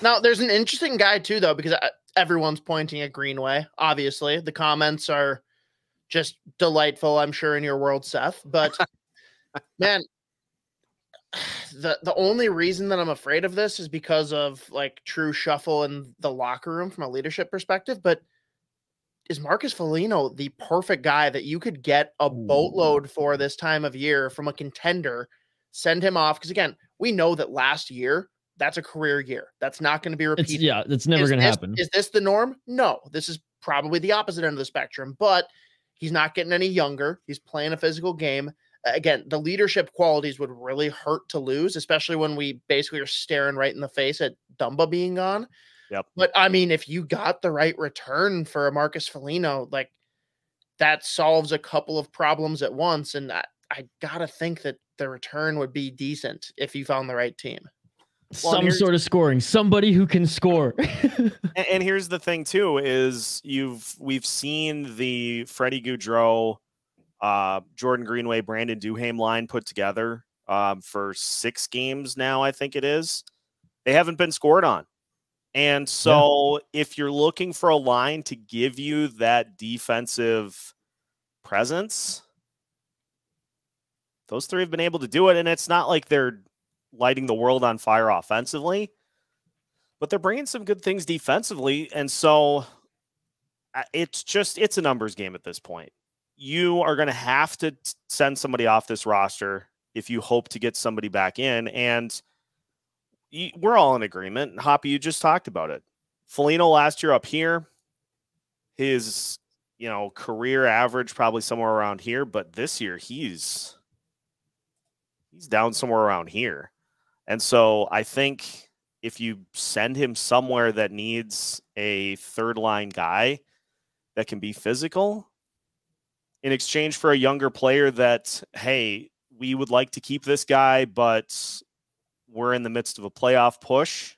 Now, there's an interesting guy too, though, because everyone's pointing at Greenway. Obviously, the comments are just delightful, I'm sure, in your world, Seth. But man, the only reason that I'm afraid of this is because of like true shuffle in the locker room from a leadership perspective. But is Marcus Foligno the perfect guy that you could get a boatload for this time of year from a contender, send him off? Because again, we know that last year, that's a career year. That's not going to be repeated. It's never going to happen. Is this the norm? No, this is probably the opposite end of the spectrum, but he's not getting any younger. He's playing a physical game. Again, the leadership qualities would really hurt to lose, especially when we basically are staring right in the face at Dumba being gone. Yep. But I mean, if you got the right return for a Marcus Foligno, like that solves a couple of problems at once. And I gotta think that the return would be decent if you found the right team. Some sort of scoring, somebody who can score. and here's the thing too, is we've seen the Freddie Gaudreau, Jordon Greenway, Brandon Duhaime line put together for 6 games now, I think it is. They haven't been scored on. And so if you're looking for a line to give you that defensive presence, those 3 have been able to do it. And it's not like they're lighting the world on fire offensively, but they're bringing some good things defensively. And so it's a numbers game at this point. You are going to have to send somebody off this roster if you hope to get somebody back in. And we're all in agreement. Hoppy, you just talked about it. Foligno last year up here, his career average probably somewhere around here, but this year he's down somewhere around here. And so I think if you send him somewhere that needs a third line guy that can be physical in exchange for a younger player that, hey, we would like to keep this guy, but we're in the midst of a playoff push,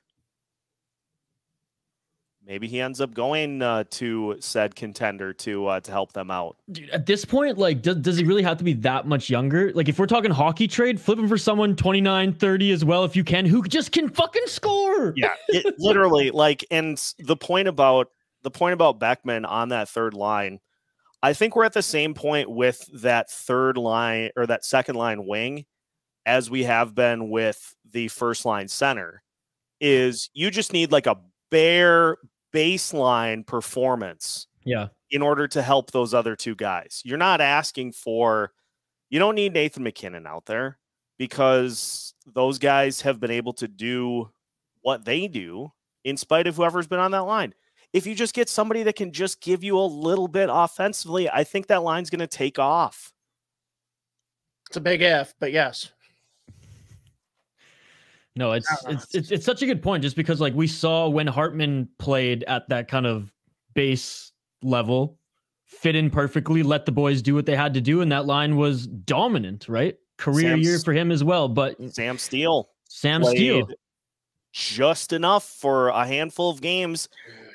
maybe he ends up going to said contender to help them out. Dude, at this point, like, does he really have to be that much younger? Like, if we're talking hockey trade, flip him for someone 29, 30 as well, if you can, who just can fucking score. Yeah, it literally, like, and the point about Beckman on that third line, I think we're at the same point with that third line or that second line wing as we have been with the first line center. Is you just need like a bare baseline performance in order to help those other 2 guys. You're not asking for, you don't need Nathan McKinnon out there because those guys have been able to do what they do in spite of whoever's been on that line. If you just get somebody that can just give you a little bit offensively, I think that line's going to take off. It's a big if, but yes. No, it's such a good point, just because like we saw when Hartman played at that kind of base level, fit in perfectly, let the boys do what they had to do, and that line was dominant, right? Career year for him as well. But Sam Steele just enough for a handful of games,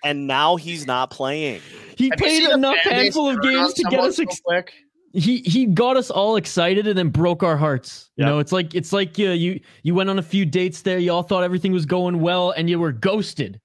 and now he's not playing. He played enough handful of games to get us quick. He got us all excited and then broke our hearts. You know, it's like you went on a few dates there. You all thought everything was going well and you were ghosted.